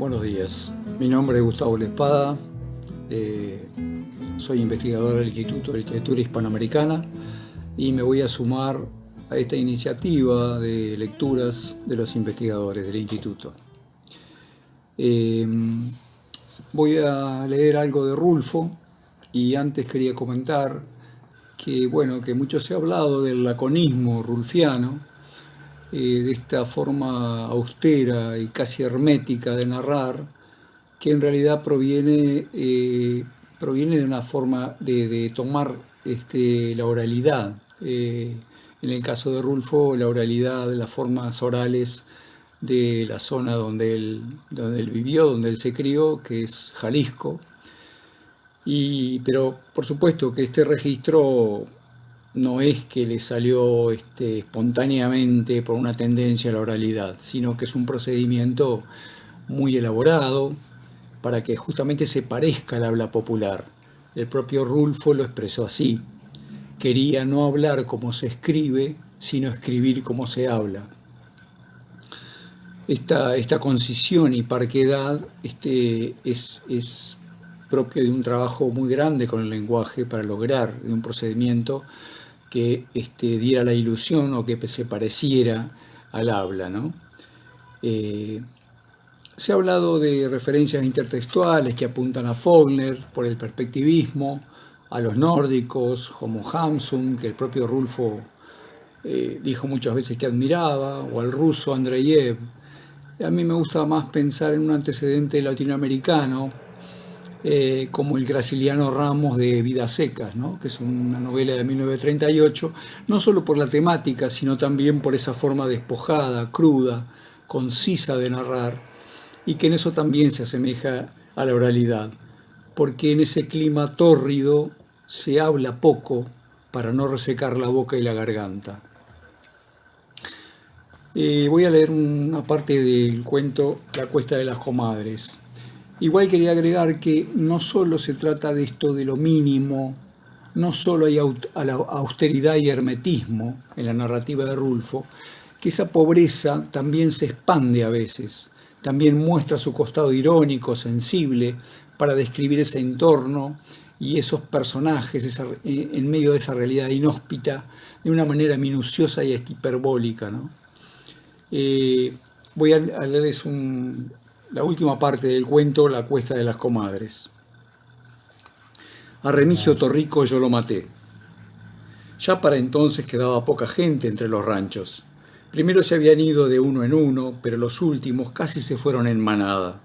Buenos días, mi nombre es Gustavo Lespada, soy investigador del Instituto de Literatura Hispanoamericana y me voy a sumar a esta iniciativa de lecturas de los investigadores del Instituto. Voy a leer algo de Rulfo y antes quería comentar que, que mucho se ha hablado del laconismo rulfiano, de esta forma austera y casi hermética de narrar, que en realidad proviene de una forma de tomar la oralidad. En el caso de Rulfo, la oralidad de las formas orales de la zona donde él vivió, donde él se crió, que es Jalisco. Pero por supuesto que este registro no es que le salió espontáneamente por una tendencia a la oralidad, sino que es un procedimiento muy elaborado para que justamente se parezca al habla popular. El propio Rulfo lo expresó así: quería no hablar como se escribe, sino escribir como se habla. Esta concisión y parquedad es propio de un trabajo muy grande con el lenguaje para lograr un procedimiento que diera la ilusión o que se pareciera al habla, ¿no? Se ha hablado de referencias intertextuales que apuntan a Faulkner por el perspectivismo, a los nórdicos como Hamsun, que el propio Rulfo dijo muchas veces que admiraba, o al ruso Andreyev. A mí me gusta más pensar en un antecedente latinoamericano, como el Graciliano Ramos de Vidas Secas, ¿no? Que es una novela de 1938, no solo por la temática, sino también por esa forma despojada, cruda, concisa de narrar, y que en eso también se asemeja a la oralidad, porque en ese clima tórrido se habla poco para no resecar la boca y la garganta. Voy a leer una parte del cuento La Cuesta de las Comadres. Igual quería agregar que no solo se trata de esto de lo mínimo, no solo hay austeridad y hermetismo en la narrativa de Rulfo, que esa pobreza también se expande a veces, también muestra su costado irónico, sensible, para describir ese entorno y esos personajes en medio de esa realidad inhóspita de una manera minuciosa y hiperbólica, ¿no? Voy a leerles la última parte del cuento, La Cuesta de las Comadres. A Remigio Torrico yo lo maté. Ya para entonces quedaba poca gente entre los ranchos. Primero se habían ido de uno en uno, pero los últimos casi se fueron en manada.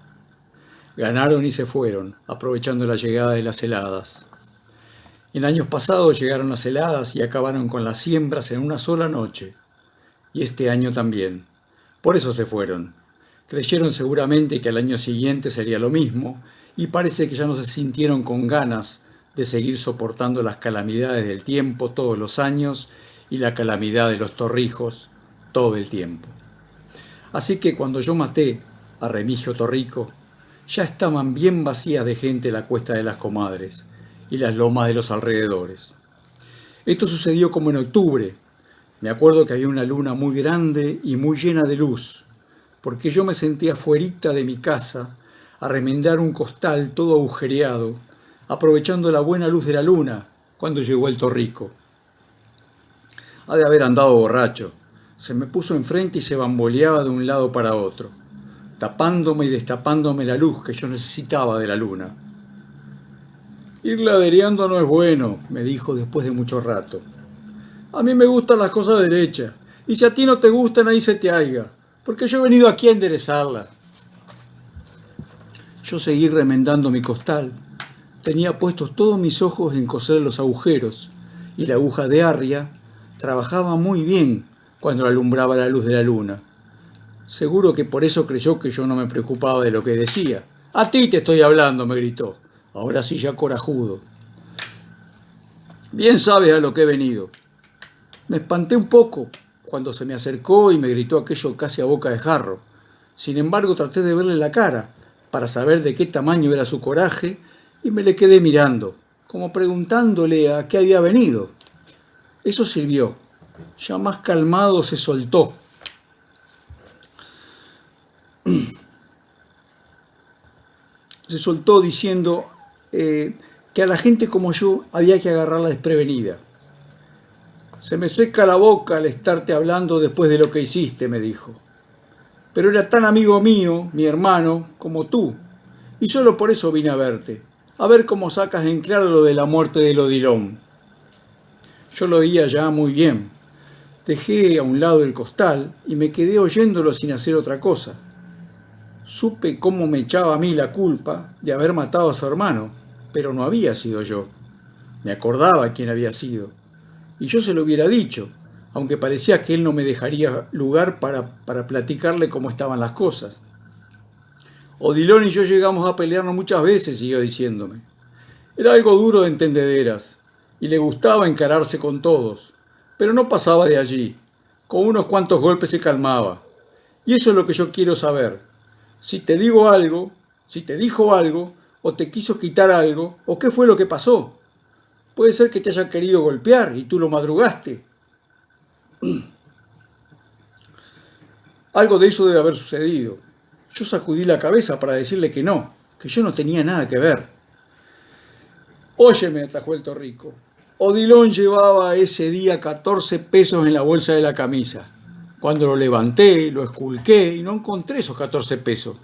Ganaron y se fueron, aprovechando la llegada de las heladas. En años pasados llegaron las heladas y acabaron con las siembras en una sola noche. Y este año también. Por eso se fueron. Creyeron seguramente que al año siguiente sería lo mismo, y parece que ya no se sintieron con ganas de seguir soportando las calamidades del tiempo todos los años y la calamidad de los Torrijos todo el tiempo. Así que cuando yo maté a Remigio Torrico, ya estaban bien vacías de gente la Cuesta de las Comadres y las lomas de los alrededores. Esto sucedió como en octubre. Me acuerdo que había una luna muy grande y muy llena de luz, porque yo me sentía afuerita de mi casa a remendar un costal todo agujereado, aprovechando la buena luz de la luna cuando llegó el Torrico. Ha de haber andado borracho. Se me puso enfrente y se bamboleaba de un lado para otro, tapándome y destapándome la luz que yo necesitaba de la luna. Ir ladereando no es bueno, me dijo después de mucho rato. A mí me gustan las cosas derechas, y si a ti no te gustan, ahí se te haiga, porque yo he venido aquí a enderezarla. Yo seguí remendando mi costal. Tenía puestos todos mis ojos en coser los agujeros, y la aguja de arria trabajaba muy bien cuando alumbraba la luz de la luna. Seguro que por eso creyó que yo no me preocupaba de lo que decía. A ti te estoy hablando, me gritó, ahora sí ya corajudo. Bien sabes a lo que he venido. Me espanté un poco cuando se me acercó y me gritó aquello casi a boca de jarro. Sin embargo, traté de verle la cara para saber de qué tamaño era su coraje y me le quedé mirando, como preguntándole a qué había venido. Eso sirvió. Ya más calmado se soltó. se soltó diciendo que a la gente como yo había que agarrarla desprevenida. Se me seca la boca al estarte hablando después de lo que hiciste, me dijo. Pero era tan amigo mío, mi hermano, como tú, y solo por eso vine a verte, a ver cómo sacas en claro lo de la muerte del Odilon. Yo lo oía ya muy bien. Dejé a un lado el costal y me quedé oyéndolo sin hacer otra cosa. Supe cómo me echaba a mí la culpa de haber matado a su hermano, pero no había sido yo. Me acordaba quién había sido, y yo se lo hubiera dicho, aunque parecía que él no me dejaría lugar para platicarle cómo estaban las cosas. Odilon y yo llegamos a pelearnos muchas veces, siguió diciéndome. Era algo duro de entendederas, y le gustaba encararse con todos, pero no pasaba de allí. Con unos cuantos golpes se calmaba. Y eso es lo que yo quiero saber. Si te digo algo, si te dijo algo, o te quiso quitar algo, o qué fue lo que pasó. Puede ser que te haya querido golpear y tú lo madrugaste. Algo de eso debe haber sucedido. Yo sacudí la cabeza para decirle que no, que yo no tenía nada que ver. Óyeme, atajó el Torrico. Odilon llevaba ese día 14 pesos en la bolsa de la camisa. Cuando lo levanté, lo esculqué y no encontré esos 14 pesos.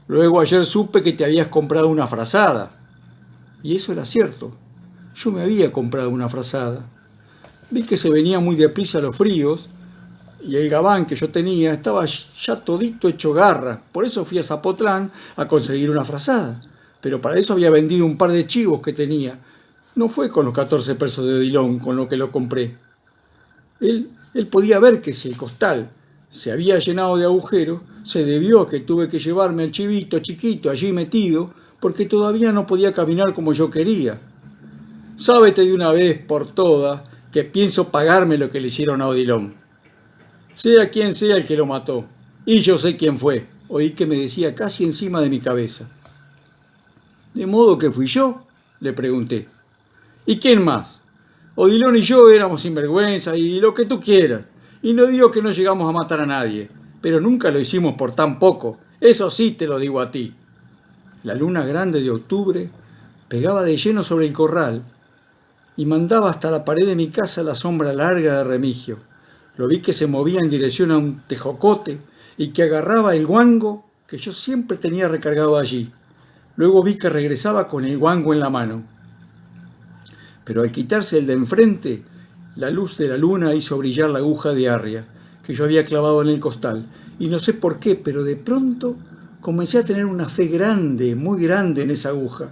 Luego ayer supe que te habías comprado una frazada. Y eso era cierto. Yo me había comprado una frazada. Vi que se venía muy deprisa los fríos y el gabán que yo tenía estaba ya todito hecho garra. Por eso fui a Zapotlán a conseguir una frazada. Pero para eso había vendido un par de chivos que tenía. No fue con los 14 pesos de Odilon con lo que lo compré. Él podía ver que si el costal se había llenado de agujeros, se debió a que tuve que llevarme al chivito chiquito allí metido, porque todavía no podía caminar como yo quería. Sábete de una vez por todas que pienso pagarme lo que le hicieron a Odilon. Sea quien sea el que lo mató. Y yo sé quién fue. Oí que me decía casi encima de mi cabeza. ¿De modo que fui yo?, le pregunté. ¿Y quién más? Odilon y yo éramos sinvergüenza y lo que tú quieras. Y no digo que no llegamos a matar a nadie, pero nunca lo hicimos por tan poco. Eso sí te lo digo a ti. La luna grande de octubre pegaba de lleno sobre el corral y mandaba hasta la pared de mi casa la sombra larga de Remigio. Lo vi que se movía en dirección a un tejocote y que agarraba el guango que yo siempre tenía recargado allí. Luego vi que regresaba con el guango en la mano. Pero al quitarse el de enfrente, la luz de la luna hizo brillar la aguja de arria que yo había clavado en el costal. Y no sé por qué, pero de pronto comencé a tener una fe grande, muy grande en esa aguja.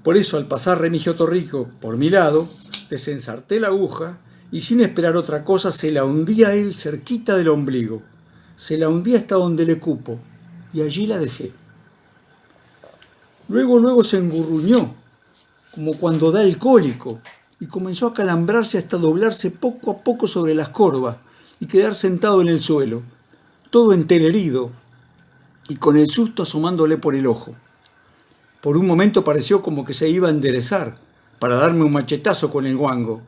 Por eso, al pasar Remigio Torrico por mi lado, desensarté la aguja y sin esperar otra cosa se la hundía a él cerquita del ombligo. Se la hundí hasta donde le cupo y allí la dejé. Luego se engurruñó, como cuando da el cólico, y comenzó a calambrarse hasta doblarse poco a poco sobre las corvas y quedar sentado en el suelo, todo entelerido y con el susto asomándole por el ojo. Por un momento pareció como que se iba a enderezar para darme un machetazo con el guango,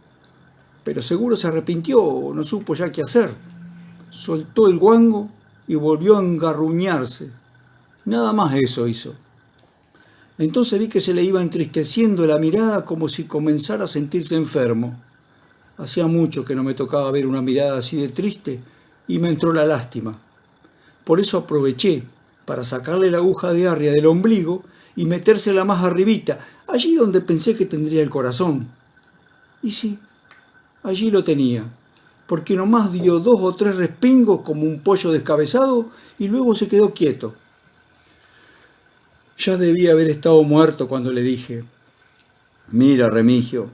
pero seguro se arrepintió o no supo ya qué hacer. Soltó el guango y volvió a engarruñarse. Nada más eso hizo. Entonces vi que se le iba entristeciendo la mirada como si comenzara a sentirse enfermo. Hacía mucho que no me tocaba ver una mirada así de triste y me entró la lástima. Por eso aproveché para sacarle la aguja de arria del ombligo y metérsela más arribita, allí donde pensé que tendría el corazón. Y sí, allí lo tenía, porque nomás dio 2 o 3 respingos como un pollo descabezado y luego se quedó quieto. Ya debía haber estado muerto cuando le dije: mira, Remigio,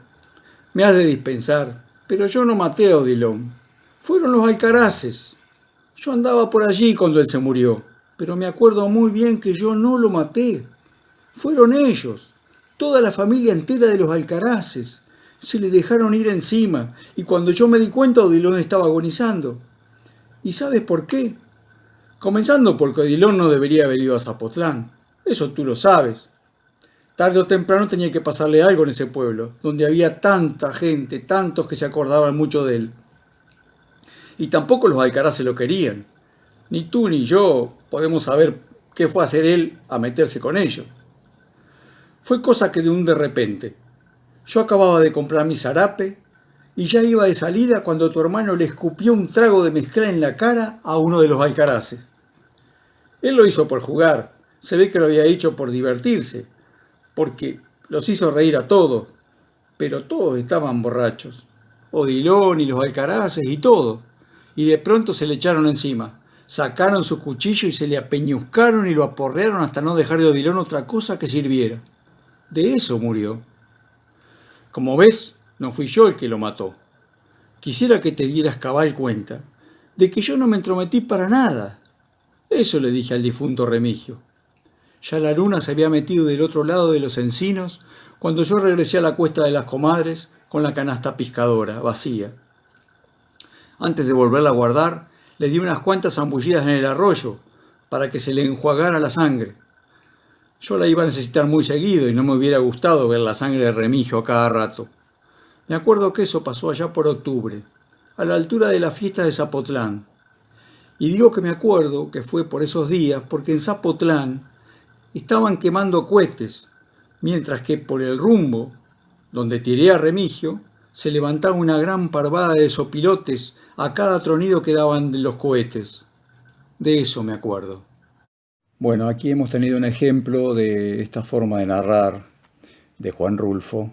me has de dispensar, pero yo no maté a Odilon. Fueron los alcaraces. Yo andaba por allí cuando él se murió, pero me acuerdo muy bien que yo no lo maté. Fueron ellos, toda la familia entera de los alcaraces. Se le dejaron ir encima, y cuando yo me di cuenta, Odilon estaba agonizando. ¿Y sabes por qué? Comenzando porque Odilon no debería haber ido a Zapotlán. Eso tú lo sabes. Tarde o temprano tenía que pasarle algo en ese pueblo, donde había tanta gente, tantos que se acordaban mucho de él. Y tampoco los alcaraces lo querían. Ni tú ni yo podemos saber ¿Qué fue a hacer él a meterse con ellos? Fue cosa que de un de repente. Yo acababa de comprar mi zarape y ya iba de salida cuando tu hermano le escupió un trago de mezcal en la cara a uno de los alcaraces. Él lo hizo por jugar, se ve que lo había hecho por divertirse, porque los hizo reír a todos, pero todos estaban borrachos. Odilón y los alcaraces y todo. Y de pronto se le echaron encima. Sacaron su cuchillo y se le apeñuscaron y lo aporrearon hasta no dejar de Odilón otra cosa que sirviera. De eso murió. Como ves, no fui yo el que lo mató. Quisiera que te dieras cabal cuenta de que yo no me entrometí para nada. Eso le dije al difunto Remigio. Ya la luna se había metido del otro lado de los encinos cuando yo regresé a la cuesta de las comadres con la canasta piscadora, vacía. Antes de volverla a guardar, le di unas cuantas zambullidas en el arroyo para que se le enjuagara la sangre. Yo la iba a necesitar muy seguido y no me hubiera gustado ver la sangre de Remigio a cada rato. Me acuerdo que eso pasó allá por octubre, a la altura de la fiesta de Zapotlán. Y digo que me acuerdo que fue por esos días porque en Zapotlán estaban quemando cohetes, mientras que por el rumbo, donde tiré a Remigio, se levantaba una gran parvada de sopilotes a cada tronido que daban de los cohetes. De eso me acuerdo. Bueno, aquí hemos tenido un ejemplo de esta forma de narrar de Juan Rulfo,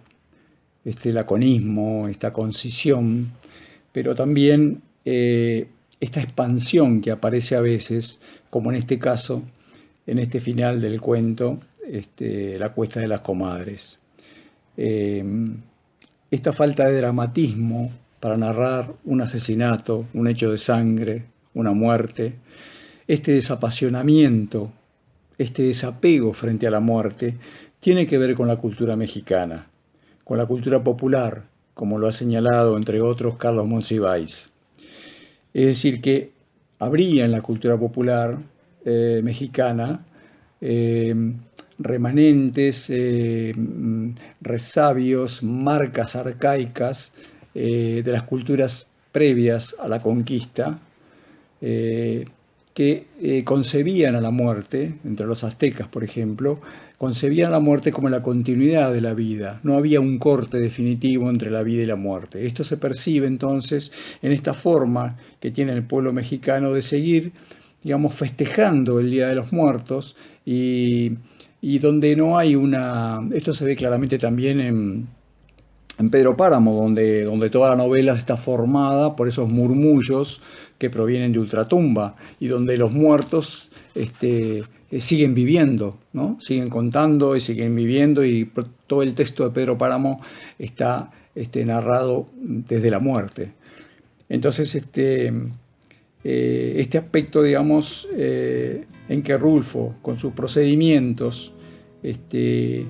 este laconismo, esta concisión, pero también esta expansión que aparece a veces, como en este caso, en este final del cuento, La cuesta de las comadres. Esta falta de dramatismo para narrar un asesinato, un hecho de sangre, una muerte, este desapasionamiento, este desapego frente a la muerte, tiene que ver con la cultura mexicana, con la cultura popular, como lo ha señalado, entre otros, Carlos Monsiváis. Es decir, que habría en la cultura popular mexicana remanentes, resabios, marcas arcaicas de las culturas previas a la conquista, que concebían a la muerte, entre los aztecas, por ejemplo, concebían la muerte como la continuidad de la vida. No había un corte definitivo entre la vida y la muerte. Esto se percibe entonces en esta forma que tiene el pueblo mexicano de seguir, digamos, festejando el Día de los Muertos y donde no hay una... Esto se ve claramente también en Pedro Páramo, donde toda la novela está formada por esos murmullos que provienen de ultratumba y donde los muertos siguen viviendo, ¿no? Siguen contando y siguen viviendo, y todo el texto de Pedro Páramo está narrado desde la muerte. Entonces, este aspecto, digamos, en que Rulfo, con sus procedimientos, de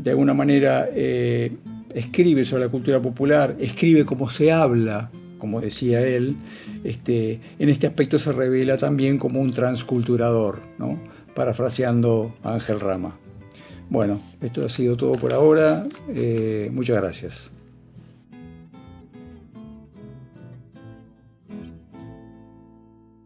alguna manera escribe sobre la cultura popular, escribe como se habla, como decía él, en este aspecto se revela también como un transculturador, ¿no? Parafraseando a Ángel Rama. Bueno, esto ha sido todo por ahora. Muchas gracias.